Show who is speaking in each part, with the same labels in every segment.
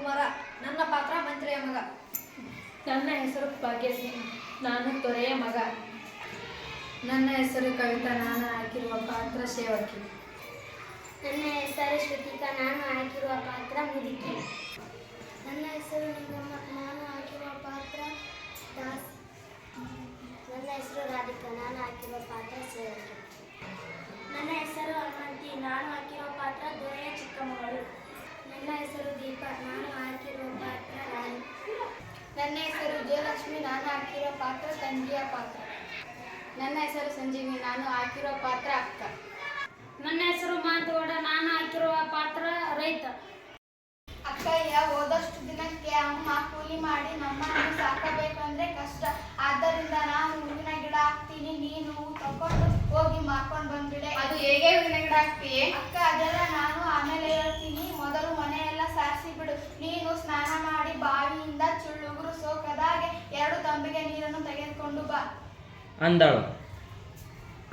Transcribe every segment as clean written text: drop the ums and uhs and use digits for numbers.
Speaker 1: ರಾಜಕುಮಾರ. ನನ್ನ ಪಾತ್ರ ಮಂತ್ರಿಯ ಮಗ.
Speaker 2: ನನ್ನ ಹೆಸರು ಭಾಗ್ಯಸಿಂಗ್, ನಾನು ತೊರೆಯ ಮಗ.
Speaker 3: ನನ್ನ ಹೆಸರು ಕವಿತಾ, ನಾನು ಹಾಕಿರುವ ಪಾತ್ರ ಸೇವಕಿ.
Speaker 4: ನನ್ನ ಹೆಸರು ಶ್ರುತಿಕಾ, ನಾನು ಹಾಕಿರುವ ಪಾತ್ರ ಮುದುಕಿ. ನನ್ನ ಹೆಸರು ನಿಂಗಮ್ಮ, ನಾನು ಹಾಕಿರುವ ಪಾತ್ರ ದಾಸ್. ನನ್ನ ಹೆಸರು ರಾಧಿಕಾ, ನಾನು ಹಾಕಿರುವ ಪಾತ್ರ ಸೇವಕಿ. ನನ್ನ ಹೆಸರು ಹನುಮಂತಿ, ನಾನು ಹಾಕಿರುವ ಪಾತ್ರ ದೊರೆಯ ಚಿಕ್ಕ ಮಗಳು. ನನ್ನ ಹೆಸರು ದೀಪಾ, ನಾನು ಹಾಕಿರುವ ಪಾತ್ರ ರಾಣಿ. ನನ್ನ ಹೆಸರು ವಿಜಯಲಕ್ಷ್ಮಿ, ನಾನು ಹಾಕಿರುವ ಪಾತ್ರ ತಂಗಿಯ ಪಾತ್ರ. ನನ್ನ ಹೆಸರು ಸಂಜೀವಿ, ನಾನು ಹಾಕಿರುವ ಪಾತ್ರ ಅಕ್ಕ.
Speaker 2: ನನ್ನ ಹೆಸರು ಮಾಂತಗೌಡ, ನಾನು ಹಾಕಿರುವ ಪಾತ್ರ ರೈತ.
Speaker 4: ಅಕ್ಕಯ್ಯ, ಹೋದಷ್ಟು ದಿನಕ್ಕೆ ಅಮ್ಮ ಕೂಲಿ ಮಾಡಿ ನಮ್ಮನ್ನು ಸಾಕಬೇಕಂದ್ರೆ ಕಷ್ಟ. ಆದ್ದರಿಂದ ನಾನು ಹೂವಿನ ಗಿಡ ಹಾಕ್ತೀನಿ, ನೀನು ಹೂ ತಕೊಂಡು ಹೋಗಿ ಮಾರ್ಕೊಂಡು ಬಂದ್ಬಿಡೆ.
Speaker 3: ಅದು ಹೇಗೆ ಹೂವಿನ ಗಿಡ ಹಾಕ್ತೀಯೇ?
Speaker 4: ಅಕ್ಕ, ಅದೆಲ್ಲ ನಾನು ಆಮೇಲೆ ಹೇಳ್ತೀನಿ. ಮೊದಲು ಮನೆಯೆಲ್ಲ ಸಾರಿಸಿ ಬಿಡು. ನೀನು ಸ್ನಾನ ಮಾಡಿ ಬಾವಿಯಿಂದ ಚುಳ್ಳುಗುರು ಸೋಕದಾಗೆ 2 ತಂಬಿಗೆ ನೀರನ್ನು ತೆಗೆದುಕೊಂಡು ಬಾ
Speaker 5: ಅಂದಳು.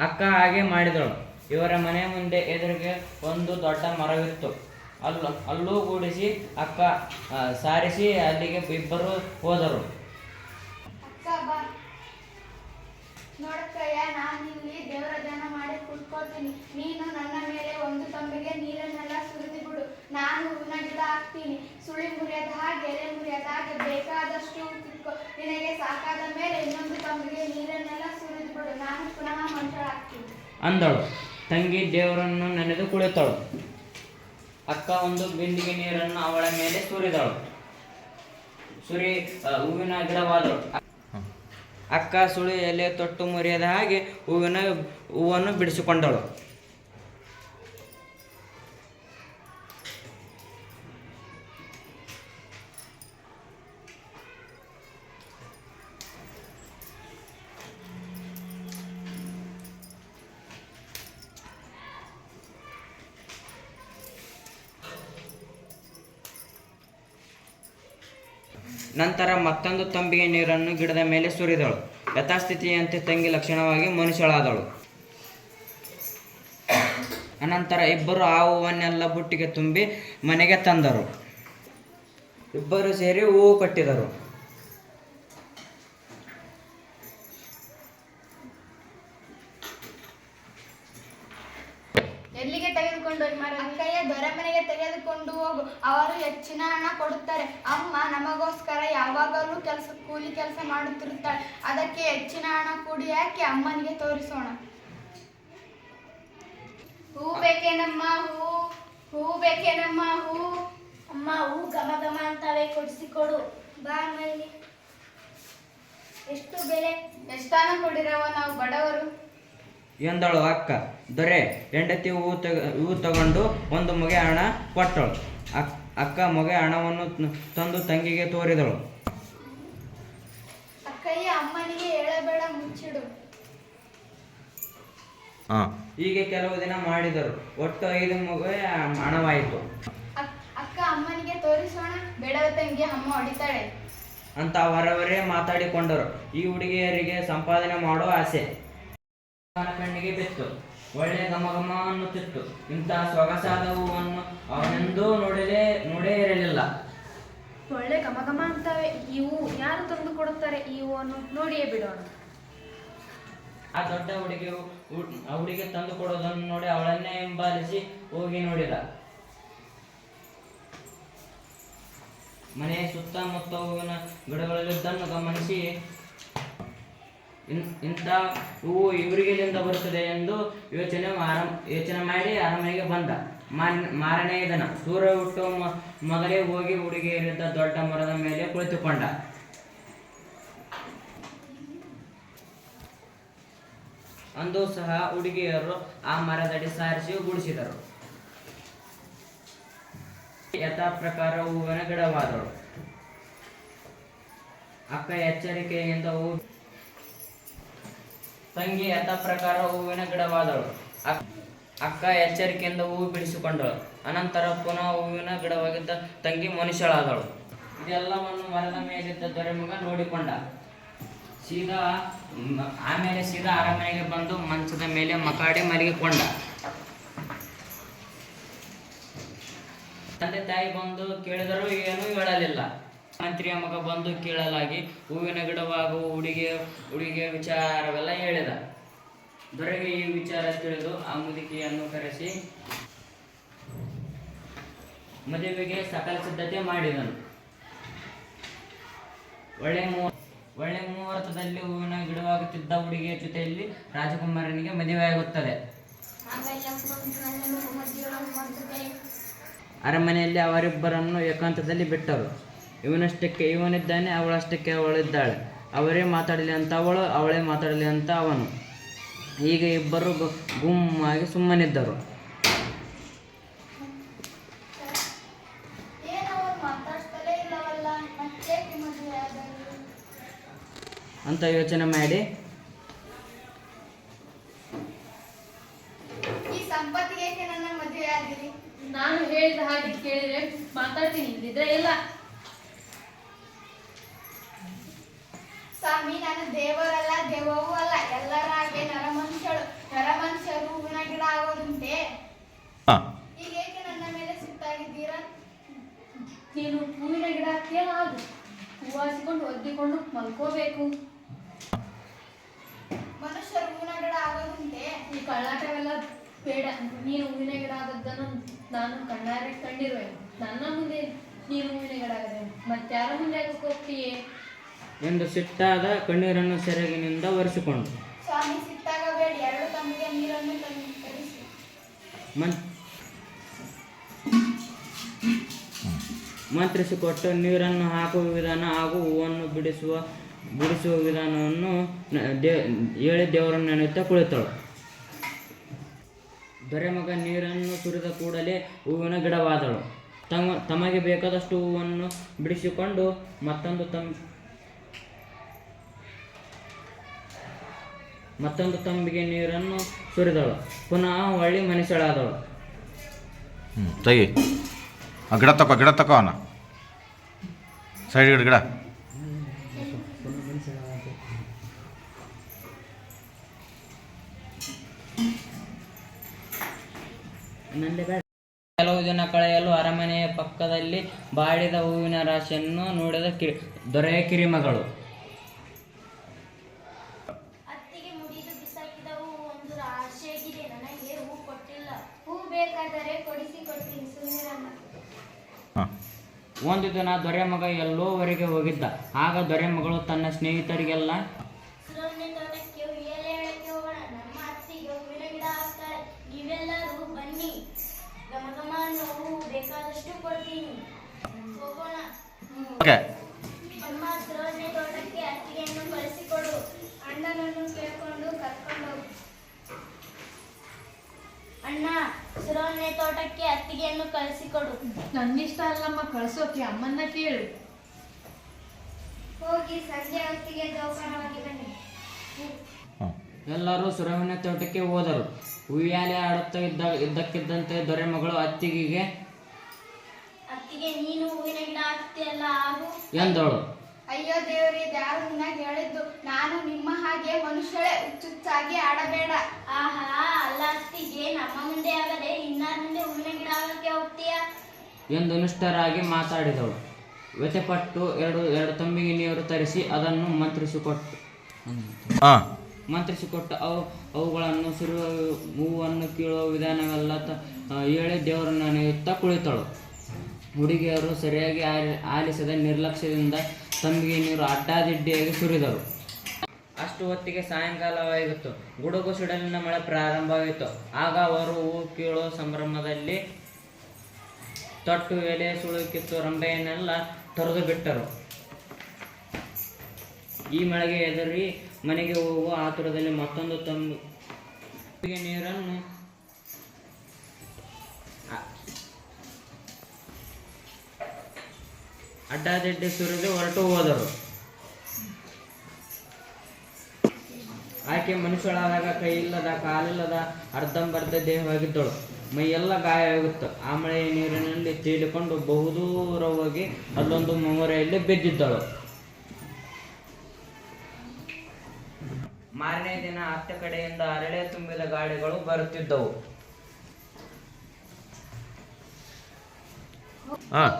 Speaker 5: ಅಕ್ಕ ಹಾಗೆ ಮಾಡಿದಳು. ಇವರ ಮನೆ ಮುಂದೆ ಎದುರಿಗೆ ಒಂದು ದೊಡ್ಡ ಮರವಿತ್ತು. ಅಲ್ಲೂ ಗೂಡಿಸಿ ಅಕ್ಕ ಸಾರಿಸಿ ಅಲ್ಲಿಗೆ ಇಬ್ಬರು ಹೋದರು.
Speaker 4: ಅಕ್ಕ ಬಾ. ನೋಡಕ್ಕಯ್ಯ, ನಾನಿಲ್ಲಿ ದೇವರ ಧ್ಯಾನ ಮಾಡಿ ಕುತ್ಕೋತೀನಿ. ನೀನು ನನ್ನ ಮೇಲೆ 1 ತಂಬಿಗೆ ನೀರನ್ನೆಲ್ಲ ಸುರಿದು ಬಿಡು. ನಾನು ಹೂವಿನ ಗಿಡ ಹಾಕ್ತೀನಿ. ಸುಳಿ ಮುರಿಯದ ಹಾಗೆ, ಎಲೆ ಮುರಿಯದ ಹಾಗೆ ಬೇಕಾದಷ್ಟು ಕಿತ್ಕೊ. ನಿನಗೆ ಸಾಕಾದ ಮೇಲೆ ಇನ್ನೊಂದು ತಂಬಿಗೆ ನೀರನ್ನೆಲ್ಲ ಸುರಿದು ಬಿಡು. ನಾನು ಪುನಃ ಮಂತ್ರಳಾಗ್ತೀನಿ
Speaker 5: ಅಂದಳು. ತಂಗಿ ದೇವರನ್ನು ನೆನೆದು ಕುಳಿತಳು. ಅಕ್ಕ ಒಂದು ಬಿಂದಿಗೆ ನೀರನ್ನು ಅವಳ ಮೇಲೆ ಸುರಿದಳು. ಹೂವಿನ ಗಿಡವಾದಳು. ಅಕ್ಕ ಸುಳಿ ಎಲೆ ತೊಟ್ಟು ಮುರಿಯದ ಹಾಗೆ ಹೂವನ್ನು ಬಿಡಿಸಿಕೊಂಡಳು. ನಂತರ ಮತ್ತೊಂದು ತಂಬಿಗೆ ನೀರನ್ನು ಗಿಡದ ಮೇಲೆ ಸುರಿದಳು. ಯಥಾಸ್ಥಿತಿಯಂತೆ ತಂಗಿ ಲಕ್ಷಣವಾಗಿ ಮನುಷ್ಯಳಾದಳು. ಅನಂತರ ಇಬ್ಬರು ಆ ಹೂವನ್ನೆಲ್ಲ ಬುಟ್ಟಿಗೆ ತುಂಬಿ ಮನೆಗೆ ತಂದರು. ಇಬ್ಬರು ಸೇರಿ ಹೂವು ಕಟ್ಟಿದರು.
Speaker 4: ಎಲ್ಲಿಗೆ ತೆಗೆದುಕೊಂಡು ಹೋಗಿ ಮಾರ? ಅಕ್ಕಯ್ಯ, ದೊರೆ ಮನೆಗೆ ತೆಗೆದುಕೊಂಡು ಹೋಗು. ಅವರು ಹೆಚ್ಚಿನ ಹಣ ಕೊಡುತ್ತಾರೆ. ಅಮ್ಮ ನಮಗೋಸ್ಕರ ಯಾವಾಗಲೂ ಕೂಲಿ ಕೆಲಸ ಮಾಡುತ್ತಿರುತ್ತಾಳೆ. ಅದಕ್ಕೆ ಹೆಚ್ಚಿನ ಹಣ ಕೂಡಿ ಹಾಕಿ ಅಮ್ಮನಿಗೆ ತೋರಿಸೋಣ. ಹೂ ಬೇಕೇನಮ್ಮ? ಹೂ ಬೇಕೇನಮ್ಮ? ಹೂ ಅಮ್ಮ, ಹೂ ಘಮ ಘಮ ಅಂತವೆ, ಕೊಡಿಸಿಕೊಡು. ಬಾ ಮೇಲೆ. ಎಷ್ಟು ಬೆಲೆ? ಎಷ್ಟಾನ ಕೊಡಿರವ, ನಾವು ಬಡವರು
Speaker 5: ಎಂದಳು ಅಕ್ಕ. ದೊರೆ ಹೆಂಡತಿ ಹೂವು ತಗೊಂಡು ಒಂದು ಮೊಗೆ ಹಣ ಕೊಟ್ಟಳು. ಅಕ್ಕ ಮೊಗೆ ಹಣವನ್ನು ತಂದು ತಂಗಿಗೆ ತೋರಿದಳು.
Speaker 4: ಅಕ್ಕಯ್ಯ, ಅಮ್ಮನಿಗೆ ಹೇಳಬೇಡ, ಮುಚ್ಚಿಡು.
Speaker 5: ಹೀಗೆ ಕೆಲವು ದಿನ ಮಾಡಿದರು. ಒಟ್ಟು 5 ಮೊಗೆ ಹಣವಾಯಿತು.
Speaker 4: ಅಕ್ಕ, ಅಮ್ಮನಿಗೆ ತೋರಿಸೋಣ. ಬೇಡವ ತಂಗಿ, ಅಮ್ಮ ಹೊಡಿತಾಳೆ
Speaker 5: ಅಂತ ಅವರವರೇ ಮಾತಾಡಿಕೊಂಡರು. ಈ ಹುಡುಗಿಯರಿಗೆ ಸಂಪಾದನೆ ಮಾಡೋ ಆಸೆ ಕಣ್ಣಿಗೆ ಬಿತ್ತು. ಒಳ್ಳೆ ಘಮ ಘಮ ಅನ್ನುತ್ತಿತ್ತು. ಇಂತಹ ಸೊಗಸಾದ ಹೂವನ್ನು ಅವನೆಂದೂ ನೋಡೇ ಇರಲಿಲ್ಲ.
Speaker 2: ಒಳ್ಳೆ ಘಮ ಘಮ ಅಂತವೆ. ಈ ಹೂ ಯಾರು ತಂದು ಕೊಡುತ್ತಾರೆ? ಈ ಹೂವನ್ನು ನೋಡಿಯೇ ಬಿಡೋಣ.
Speaker 5: ಆ ದೊಡ್ಡ ಹುಡುಗಿ ತಂದು ಕೊಡೋದನ್ನು ನೋಡಿ ಅವಳನ್ನೇ ಹಿಂಬಾಲಿಸಿ ಹೋಗಿ ನೋಡಿದ. ಮನೆಯ ಸುತ್ತಮುತ್ತ ಹೂವಿನ ಗಿಡಗಳಲ್ಲಿದ್ದನ್ನು ಗಮನಿಸಿ ಇಂಥ ಹೂವು ಇವರಿಗೆಲ್ಲಿಂದ ಬರುತ್ತದೆ ಎಂದು ಯೋಚನೆ ಮಾಡಿ ಅರಮನೆಗೆ ಬಂದ. ಮಾರನೆಯ ದಿನ ಸೂರ್ಯ ಹುಟ್ಟುವ ಮೊದಲೇ ಹೋಗಿ ಹುಡುಗಿಯರಿದ್ದ ದೊಡ್ಡ ಮರದ ಮೇಲೆ ಕುಳಿತುಕೊಂಡ. ಅಂದು ಸಹ ಹುಡುಗಿಯರು ಆ ಮರದಡಿ ಸಾರಿಸಿ ಗುಡಿಸಿದರು. ಯಥಾ ಪ್ರಕಾರ ಹೂವಿನ ಗಿಡವಾದಳು. ಅಕ್ಕ ಎಚ್ಚರಿಕೆಯಿಂದ ತಂಗಿ ಯಥಾ ಪ್ರಕಾರ ಹೂವಿನ ಗಿಡವಾದಳು. ಅಕ್ಕ ಎಚ್ಚರಿಕೆಯಿಂದ ಹೂವು ಬಿಡಿಸಿಕೊಂಡಳು. ಅನಂತರ ಪುನಃ ಹೂವಿನ ಗಿಡವಾಗಿದ್ದ ತಂಗಿ ಮನುಷ್ಯಳಾದಳು. ಇದೆಲ್ಲವನ್ನು ಮರದ ಮೇಲಿದ್ದ ದೊರೆಮಗ ನೋಡಿಕೊಂಡ. ಆಮೇಲೆ ಸೀದಾ ಅರಮನೆಗೆ ಬಂದು ಮಂಚದ ಮೇಲೆ ಮಕಾಡಿ ಮಲಗಿಕೊಂಡ. ತಂದೆ ತಾಯಿ ಬಂದು ಕೇಳಿದರೂ ಏನೂ ಹೇಳಲಿಲ್ಲ. ಮಂತ್ರಿಯ ಮಗ ಬಂದು ಕೇಳಲಾಗಿ ಹೂವಿನ ಗಿಡವಾಗುವ ಹುಡುಗಿಯ ವಿಚಾರವೆಲ್ಲ ಹೇಳಿದ. ದೊರೆಗೆ ಈ ವಿಚಾರ ತಿಳಿದು ಆ ಮುದುಕಿಯನ್ನು ಕರೆಸಿ ಮದುವೆಗೆ ಸಕಲ ಸಿದ್ಧತೆ ಮಾಡಿದನು. ಒಳ್ಳೆ ಮುಹೂರ್ತದಲ್ಲಿ ಹೂವಿನ ಗಿಡವಾಗುತ್ತಿದ್ದ ಹುಡುಗಿಯ ಜೊತೆಯಲ್ಲಿ ರಾಜಕುಮಾರನಿಗೆ ಮದುವೆಯಾಗುತ್ತದೆ. ಅರಮನೆಯಲ್ಲಿ ಅವರಿಬ್ಬರನ್ನು ಏಕಾಂತದಲ್ಲಿ ಬಿಟ್ಟರು. ಇವನಷ್ಟಕ್ಕೆ ಇವನಿದ್ದಾನೆ, ಅವಳಷ್ಟಕ್ಕೆ ಅವಳಿದ್ದಾಳೆ. ಅವರೇ ಮಾತಾಡಲಿ ಅಂತ ಅವಳು, ಅವಳೇ ಮಾತಾಡಲಿ ಅಂತ ಅವನು. ಹೀಗೆ ಇಬ್ಬರು ಗುಮ್ಮಾಗಿ ಸುಮ್ಮನಿದ್ದರು. ಅಂತ ಯೋಚನೆ ಮಾಡಿ
Speaker 2: ನಾನು ಹೇಳಿದ ಹಾಗೆ ಕೇಳಿದ್ರೆ ಮಾತಾಡ್ತೀನಿ, ಇದ್ರೆ ಇಲ್ಲ.
Speaker 4: ಸ್ವಾಮಿ, ನಾನು ದೇವರಲ್ಲ, ದೇವವೂ ಅಲ್ಲ, ಎಲ್ಲರ ಹಾಗೆ ನರಮನುಷ್ಯರು ಹೂವಿನ ಗಿಡ ಆಗೋದುಂಟೆ. ಈಗೇಕೆ ನನ್ನ ಮೇಲೆ ಸಿಟ್ಟಾಗಿದ್ದೀರಾ?
Speaker 2: ನೀನು ಹೂವಿನ ಗಿಡ ಹಾಕ್ತೀಯಲ್ಲ, ಅದು ಹೂವಾಸಿಕೊಂಡು ಒದ್ದಿಕೊಂಡು ಮಲ್ಕೋಬೇಕು.
Speaker 4: ಮನುಷ್ಯರು ಹೂವಿನ ಗಿಡ ಆಗೋದುಂಟೆ.
Speaker 2: ಈ ಕಳ್ಳಾಟವೆಲ್ಲ ಬೇಡ. ನೀನು ಹೂವಿನ ಗಿಡ ಆದದ್ದನ್ನು ನಾನು ಕಣ್ಣಾರೆ ಕಂಡಿರುವೆ. ನನ್ನ ಮುಂದೆ ನೀನು ಹೂವಿನ ಗಿಡ ಆಗದೆ ಮತ್ತಾರ ಮುಂದೆ ಆಗಕ್ಕೆ ಹೋಗ್ತೀಯೇ
Speaker 5: ಎಂದು ಸಿಟ್ಟಾದ ಕಣ್ಣೀರನ್ನು ಸೆರಗಿನಿಂದ ಒರೆಸಿಕೊಂಡು,
Speaker 4: ಸ್ವಾಮಿ, ಸಿಟ್ಟಾಗಬೇಡಿ, ಎರಡು ತಮ್ಮಿಗೆ ನೀರನ್ನು ತರಿಸಿ.
Speaker 5: ಮಂತ್ರಿಸಿಕೊಟ್ಟು ನೀರನ್ನು ಹಾಕುವ ವಿಧಾನ ಹಾಗೂ ಹೂವನ್ನು ಬಿಡಿಸುವ ವಿಧಾನವನ್ನು ಹೇಳಿ ದೇವರನ್ನು ನೆನೆಯುತ್ತಾ ಕುಳಿತಳು. ದೊರೆಮಗ ನೀರನ್ನು ಸುರಿದ ಕೂಡಲೇ ಹೂವಿನ ಗಿಡವಾದಳು. ತಮಗೆ ಬೇಕಾದಷ್ಟು ಹೂವನ್ನು ಬಿಡಿಸಿಕೊಂಡು ಮತ್ತೊಂದು ತಂಬಿಗೆ ನೀರನ್ನು ಸುರಿದಳು. ಪುನಃ ಹೊಳ್ಳಿ ಮನುಷ್ಯಳಾದಳು.
Speaker 6: ತೆಗಿ ಆ ಗಿಡ ತಕೋ ಅನ್ನ ಸೈಡ್ ಗಿಡ
Speaker 5: ಕೆಲವು ದಿನ ಕಳೆಯಲು ಅರಮನೆಯ ಪಕ್ಕದಲ್ಲಿ ಬಾಡಿದ ಹೂವಿನ ರಾಶಿಯನ್ನು ನೋಡಿದ ದೊರೆಯ ಕಿರಿಮಗಳು.
Speaker 4: ಅತ್ತಿಗೆ ಮುಡಿದು ಬಿಸಾಕಿದ ಹೂ ಒಂದು ರಾಶಿಯಾಗಿದೆ. ನನಗೆ ಹೂ ಕೊಟ್ಟಿಲ್ಲ. ಹೂ ಬೇಕಾದರೆ ಕೊಡಿಸಿಕೊಡ್ತೀನಿ, ಸುಮ್ಮನಿರಮ್ಮ.
Speaker 5: ಒಂದು ದಿನ ದೊರೆಮಗ ಎಲ್ಲೋ ಹೊರಗೆ ಹೋಗಿದ್ದ. ಆಗ ದೊರೆಮಗಳು ತನ್ನ ಸ್ನೇಹಿತರಿಗೆಲ್ಲ,
Speaker 4: ಸುರವನ್ನೇ ತೋಟಕ್ಕೆ ಉಯ್ಯಾಲೆ ಹೇಳಕ್ಕೆ ಹೋಗೋಣ. ನಮ್ಮ ಅತ್ತಿಗೆ ಹೂವಿನ ಗಿಡ ಹಾಕ್ತಾರೆ. ನೀವೆಲ್ಲರೂ ಬನ್ನಿ. ಘಮ ಅನ್ನೋ ಹೂ ಬೇಕಾದಷ್ಟು ಕೊಡ್ತೀನಿ. ಹೋಗೋಣ. ಅಮ್ಮ, ಸುರವನ್ನೇ ತೋಟಕ್ಕೆ ಅತ್ತಿಗೆಯನ್ನು ಕಳಿಸಿಕೊಡು. ಅಣ್ಣನನ್ನು ಕೇಳ್ಕೊಂಡು ಕರ್ಕೊಂಡೋಗು. ಅಣ್ಣ, ಸುರವನ್ನೇ ತೋಟಕ್ಕೆ ಅತ್ತಿಗೆಯನ್ನು ಕಳಿಸಿಕೊಡು.
Speaker 2: ನನ್ನಿಷ್ಟ ಅಲ್ಲಮ್ಮ ಕಳ್ಸೋಕೆ, ಅಮ್ಮನ್ನ ಕೇಳು.
Speaker 4: ಹೋಗಿ ಸಂಜೆ ಹೊತ್ತಿಗೆ ಜೋಪಾನವಾಗಿ ಬನ್ನಿ.
Speaker 5: ಎಲ್ಲರೂ ಸುರವಿನ ತೋಟಕ್ಕೆ ಹೋದರು. ಉಯ್ಯಾಲೆ ಆಡುತ್ತಾ ಇದ್ದಕ್ಕಿದ್ದಂತೆ ದೊರೆಮಗಳು ಅತ್ತಿಗೆಗೆ,
Speaker 4: ಅತ್ತಿಗೆ, ನೀನು ಹೂವಿನ ಗಿಡ ಹಾಕ್ತಿಯಲ್ಲ, ಆಗು
Speaker 5: ಎಂದಳು.
Speaker 4: ಅಯ್ಯೋ ದೇವರೇ, ಯಾರು ನಿನ್ನಾಗ ಹೇಳಿದ್ದು? ನಾನು ನಿಮ್ಮ ಹಾಗೆ ಮನುಷ್ಯಳೇ, ಹುಚ್ಚುಚ್ಚಾಗಿ ಆಡಬೇಡ. ಆಹಾ, ಅಲ್ಲ ಅತ್ತಿಗೆ, ನಮ್ಮ ಮುಂದೆ ಆಗದೆ ಇನ್ನಾರ ಮುಂದೆ ಹೂವಿನ ಗಿಡ ಆಗಕ್ಕೆ ಹೋಗ್ತೀಯ
Speaker 5: ಎಂದು ನಿಷ್ಠರಾಗಿ ಮಾತಾಡಿದಳು. ವ್ಯಥೆಪಟ್ಟು ಎರಡು ತಂಬಿಗೆ ನೀರು ತರಿಸಿ ಅದನ್ನು ಮಂತ್ರಿಸಿಕೊಟ್ಟು ಅವುಗಳನ್ನು ಸುರಿಯುವ ಹೂವನ್ನು ಕೀಳುವ ವಿಧಾನವೆಲ್ಲ ಹೇಳಿ ದೇವರನ್ನು ನೆನೆಯುತ್ತಾ ಕುಳಿತಳು. ಹುಡುಗಿಯರು ಸರಿಯಾಗಿ ಆಲಿಸದ ನಿರ್ಲಕ್ಷ್ಯದಿಂದ ತಂಬಿಗೆ ನೀರು ಅಡ್ಡಾದಿಡ್ಡಿಯಾಗಿ ಸುರಿದರು. ಅಷ್ಟು ಹೊತ್ತಿಗೆ ಸಾಯಂಕಾಲವಾಗಿತ್ತು. ಗುಡುಗು ಸಿಡಲಿನ ಮಳೆ ಪ್ರಾರಂಭವಾಯಿತು. ಆಗ ಅವರು ಹೂ ಕೀಳುವ ಸಂಭ್ರಮದಲ್ಲಿ ತೊಟ್ಟು, ಎಲೆ, ಸುಳುಕಿತ್ತು, ರಂಬೆಯನ್ನೆಲ್ಲ ತೊರೆದು ಬಿಟ್ಟರು. ಈ ಮಳೆಗೆ ಎದುರಿ ಮನೆಗೆ ಹೋಗುವ ಆತುರದಲ್ಲಿ ಮತ್ತೊಂದು ತಂಬಿಗೆ ನೀರನ್ನು ಅಡ್ಡಾದಿಡ್ಡಿ ಸುರಿದು ಹೊರಟು ಹೋದರು. ಆಕೆ ಮನುಷ್ಯಳಾದಾಗ ಕೈಯಿಲ್ಲದ, ಕಾಲಿಲ್ಲದ, ಅರ್ಧಂಬರ್ಧ ದೇಹವಾಗಿದ್ದಳು. ಮೈಯೆಲ್ಲ ಗಾಯವಾಗಿತ್ತು. ಆ ಮಳೆಯ ನೀರಿನಲ್ಲಿ ತೇಲಿಕೊಂಡು ಬಹುದೂರ ಹೋಗಿ ಅಲ್ಲೊಂದು ಮೊಗರೆಯಲ್ಲಿ ಬಿದ್ದಿದ್ದಳು. ಮಾರನೇ ದಿನ ಅತ್ತ ಕಡೆಯಿಂದ ಅರಳೆ ತುಂಬಿದ ಗಾಡಿಗಳು ಬರುತ್ತಿದ್ದವು.
Speaker 6: ಹಾಂ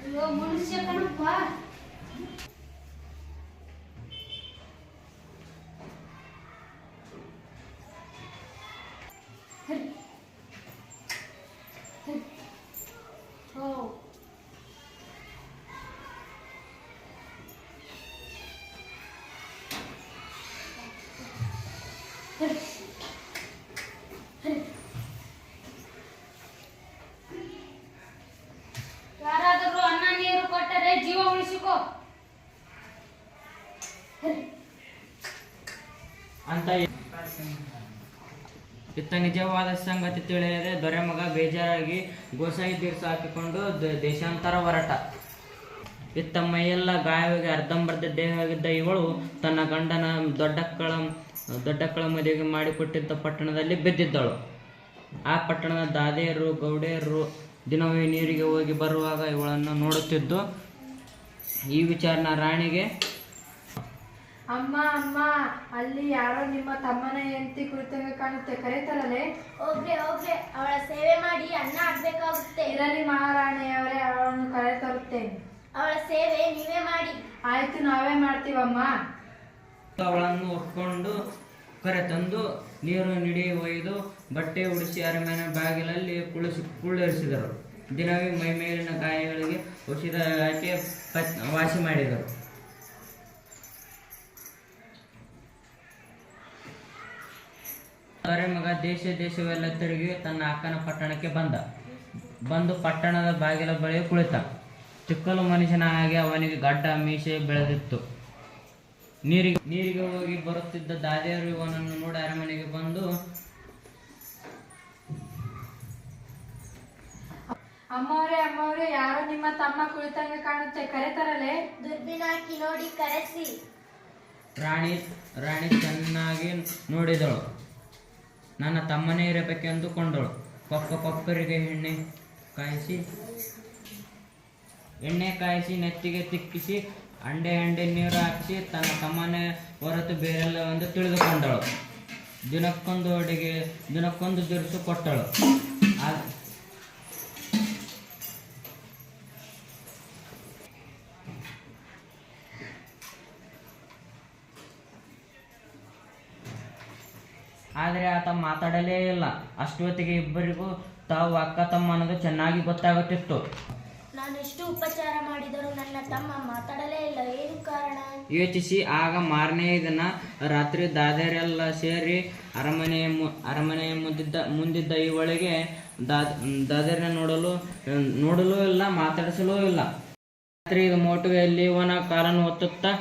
Speaker 4: ಅಯ್ಯೋ ಮನುಷ್ಯ ಕಣಪ್ಪ. ಯಾರಾದರೂ ಅನ್ನ ನೀರು ಕೊಟ್ಟರೆ ಜೀವ ಉಳಿಸಿಕೋ
Speaker 5: ಅಂತ ಇತ್ತ ನಿಜವಾದ ಸಂಗತಿ ತಿಳಿಯದೆ ದೊರೆಮಗ ಬೇಜಾರಾಗಿ ಗೋಸಾಯಿ ದೀರ್ಸು ಹಾಕಿಕೊಂಡು ದೇಶಾಂತರ ಹೊರಟ. ಇತ್ತ ಮೈಯೆಲ್ಲ ಗಾಯವಾಗಿ ಅರ್ಧಂಬರ್ಧ ದೇಹವಾಗಿದ್ದ ಇವಳು ತನ್ನ ಗಂಡನ ದೊಡ್ಡಕ್ಕಳ ಮದುವೆಗೆ ಮಾಡಿಕೊಟ್ಟಿದ್ದ ಪಟ್ಟಣದಲ್ಲಿ ಬಿದ್ದಿದ್ದಳು. ಆ ಪಟ್ಟಣದ ದಾದಿಯರು ಗೌಡೆಯರು ದಿನವೇ ನೀರಿಗೆ ಹೋಗಿ ಬರುವಾಗ ಇವಳನ್ನು ನೋಡುತ್ತಿದ್ದು ಈ ವಿಚಾರನ ರಾಣಿಗೆ,
Speaker 3: ಅಮ್ಮ ಅಮ್ಮ, ಅಲ್ಲಿ ಯಾರೋ ನಿಮ್ಮ ತಮ್ಮನ ಹೆಂಡತಿ ಕುಳಿತಂಗೆ ಕಾಣುತ್ತೆ, ಕರೀತಾರಲ್ಲೇ.
Speaker 4: ಹೋಗ್ರೆ ಅವಳ ಸೇವೆ ಮಾಡಿ ಅನ್ನ ಹಾಕ್ಬೇಕಾಗುತ್ತೆ.
Speaker 3: ಇರಲಿ ಮಹಾರಾಣಿಯವರೇ, ಅವಳನ್ನು ಕರೆ ತರುತ್ತೇನೆ.
Speaker 4: ಅವಳ ಸೇವೆ ನೀವೇ ಮಾಡಿ.
Speaker 3: ಆಯ್ತು, ನಾವೇ ಮಾಡ್ತೀವಮ್ಮ.
Speaker 5: ಅವಳನ್ನು ಒಪ್ಕೊಂಡು ಕರೆತಂದು ನೀರು ನಿಡಿ ಒಯ್ದು ಬಟ್ಟೆ ಉಡಿಸಿ ಅರಮನೆ ಬಾಗಿಲಲ್ಲಿ ಕುಳ್ಳಿರಿಸಿದರು. ದಿನವೇ ಮೈಮೇಲಿನ ಗಾಯಗಳಿಗೆ ಔಷಧ ಹಾಕಿ ವಾಸಿ ಮಾಡಿದರು. ದೊರೆಮಗ ದೇಶವೆಲ್ಲ ತಿರುಗಿ ತನ್ನ ಅಕ್ಕನ ಪಟ್ಟಣಕ್ಕೆ ಬಂದು ಪಟ್ಟಣದ ಬಾಗಿಲ ಬಳಿ ಕುಳಿತ. ಚಿಕ್ಕಲು ಮನುಷ್ಯನ ಹಾಗೆ ಅವನಿಗೆ ಗಡ್ಡ ಮೀಸೆ ಬೆಳೆದಿತ್ತು. ನೀರಿಗೆ ಹೋಗಿ ಬರುತ್ತಿದ್ದ ದಾದಿಯರು ಇವನನ್ನು ನೋಡಿ ಅರಮನೆಗೆ ಬಂದು,
Speaker 3: ಅಮ್ಮವ್ರೆ, ಯಾರೋ ನಿಮ್ಮ ತಮ್ಮ ಕುಳಿತಂಗೆ ಕಾಣುತ್ತೆ, ಕರೀತಾರಲ್ಲೇ.
Speaker 4: ದುರ್ಬಿನ ಹಾಕಿ ನೋಡಿ ಕರೆಸಿ.
Speaker 5: ರಾಣಿ ಚೆನ್ನಾಗಿ ನೋಡಿದಳು. ನನ್ನ ತಮ್ಮನೇ ಇರಬೇಕೆಂದುಕೊಂಡಳು. ಕೊಕ್ಕರಿಗೆ ಎಣ್ಣೆ ಕಾಯಿಸಿ ನೆತ್ತಿಗೆ ತಿಕ್ಕಿಸಿ ಅಂಡೆ ನೀರು ಹಾಕಿಸಿ ತನ್ನ ತಮ್ಮನೇ ಹೊರತು ಬೇರೆಲ್ಲವೆಂದು ತಿಳಿದುಕೊಂಡಳು. ದಿನಕ್ಕೊಂದು ದಿರಿಸು ಕೊಟ್ಟಳು. ಆದರೆ ಆತ ಮಾತಾಡಲೇ ಇಲ್ಲ. ಅಷ್ಟೊತ್ತಿಗೆ ಇಬ್ಬರಿಗೂ ತಾವು ಅಕ್ಕ ತಮ್ಮ ಅನ್ನೋದು ಚೆನ್ನಾಗಿ ಗೊತ್ತಾಗುತ್ತಿತ್ತು.
Speaker 4: ನಾನೆಷ್ಟು ಉಪಚಾರ ಮಾಡಿದರೂ ನನ್ನ ತಮ್ಮ ಮಾತಾಡಲೇ ಇಲ್ಲ, ಏನು ಕಾರಣ?
Speaker 5: ಯೋಚಿಸಿ ಆಗ ಮಾರನೇ ದಿನ ರಾತ್ರಿ ದಾದರೆಲ್ಲ ಸೇರಿ ಅರಮನೆಯ ಮುಂದಿದ್ದ ಇವಳಿಗೆ ದಾದರಿನ ನೋಡಲೂ ಇಲ್ಲ, ಮಾತಾಡಿಸಲೂ ಇಲ್ಲ. ರಾತ್ರಿ ಮೋಟುವೆಯಲ್ಲಿ ಇವನ ಕಾಲನ್ನು ಒತ್ತುತ್ತಾ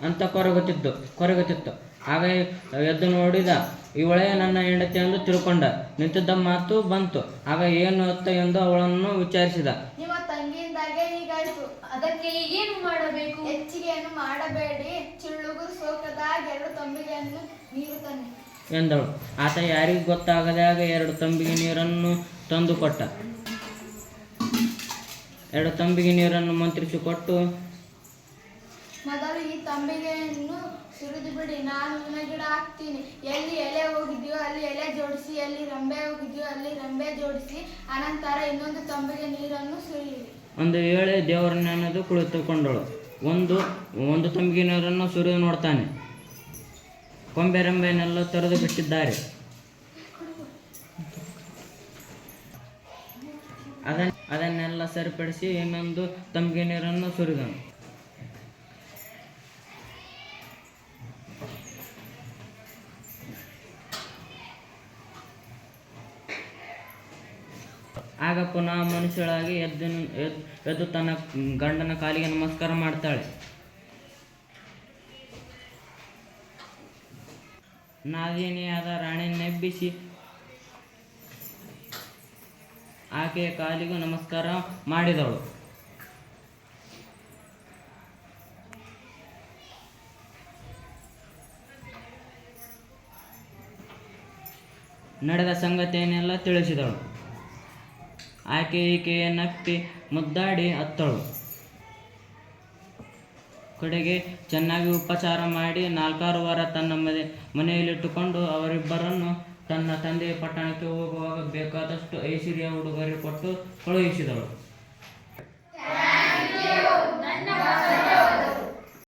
Speaker 5: ಅಂತ ಕೊರಗುತ್ತಿತ್ತು. ಆಗ ಎದ್ದು ನೋಡಿದ ಇವಳೇ ನನ್ನ ಹೆಂಡತಿ ಎಂದು ತಿಳ್ಕೊಂಡ. ನಿಂತಿದ್ದ ಮಾತು ಬಂತು. ಆಗ ಏನು ಹೊತ್ತ ಎಂದು ಅವಳನ್ನು ವಿಚಾರಿಸಿದ.
Speaker 3: ನಿಮ್ಮ ತಂಗಿಯಿಂದಾಗೆ ಹೀಗಾಯ್ತು, ಅದಕ್ಕೆ ಈಗೇನು ಮಾಡಬೇಕು? ಹೆಚ್ಚಿಗೆ ಏನು ಮಾಡಬೇಡಿ, ಚಿಳ್ಳುಗುರು ಸೋಕದಾಗ 2 ತಂಬಿಗೆಯನ್ನು ನೀರು ತನ್ನಿ
Speaker 5: ಎಂದಳು. ಆತ ಯಾರಿಗೂ ಗೊತ್ತಾಗದಾಗ 2 ತಂಬಿಗೆ ನೀರನ್ನು ತಂದು ಕೊಟ್ಟ. 2 ತಂಬಿಗೆ ನೀರನ್ನು ಮಂತ್ರಿಸಿಕೊಟ್ಟು,
Speaker 3: ಮೊದಲು ಈ ತಂಬಿಗೆಯನ್ನು ಸುರಿದು ಬಿಡಿ, ನಾನು ಹೂವಿನ ಗಿಡ ಹಾಕ್ತೀನಿ. ಎಲ್ಲಿ ಎಲೆ ಹೋಗಿದೆಯೋ ಅಲ್ಲಿ ಎಲೆ ಜೋಡಿಸಿ, ಎಲ್ಲಿ ರಂಬೆ ಹೋಗಿದೆಯೋ ಅಲ್ಲಿ ರಂಬೆ ಜೋಡಿಸಿ, ಅನಂತರ ಇನ್ನೊಂದು ತಂಬಿಗೆ ನೀರನ್ನು ಸುರಿಯಿರಿ.
Speaker 5: ಒಂದು ವೇಳೆ ದೇವರನ್ನೆನ್ನದು ಕುಳಿತುಕೊಂಡಳು. ಒಂದು ತಂಬಿಗೆ ನೀರನ್ನು ಸುರಿದು ನೋಡ್ತಾನೆ. ಕೊಂಬೆ ರಂಬೆನೆಲ್ಲ ತೊರೆದು ಬಿಟ್ಟಿದ್ದಾರೆ. ಅದನ್ನೆಲ್ಲ ಸರಿಪಡಿಸಿ ಇನ್ನೊಂದು ತಂಬಿಗೆ ನೀರನ್ನು ಸುರಿದನು. ಆಗ ಪುನಃ ಮನುಷ್ಯಳಾಗಿ ಎದ್ದು ತನ್ನ ಗಂಡನ ಕಾಲಿಗೆ ನಮಸ್ಕಾರ ಮಾಡ್ತಾಳೆ. ನಾದಿನಿಯಾದ ರಾಣಿಯನ್ನೆಬ್ಬಿಸಿ ಆಕೆಯ ಕಾಲಿಗೂ ನಮಸ್ಕಾರ ಮಾಡಿದಳು. ನಡೆದ ಸಂಗತಿಯನ್ನೆಲ್ಲ ತಿಳಿಸಿದಳು. ಆಕೆ ಈಕೆಯ ನಪ್ಪಿ ಮುದ್ದಾಡಿ ಅತ್ತಳು. ಕಡೆಗೆ ಚೆನ್ನಾಗಿ ಉಪಚಾರ ಮಾಡಿ 4 ವಾರ ತನ್ನ ಮನೆಯಲ್ಲಿಟ್ಟುಕೊಂಡು ಅವರಿಬ್ಬರನ್ನು ತನ್ನ ತಂದೆಯ ಪಟ್ಟಣಕ್ಕೆ ಹೋಗುವಾಗ ಬೇಕಾದಷ್ಟು ಐಶ್ವರ್ಯ ಉಡುಗೊರೆ ಕೊಟ್ಟು ಕಳುಹಿಸಿದಳು.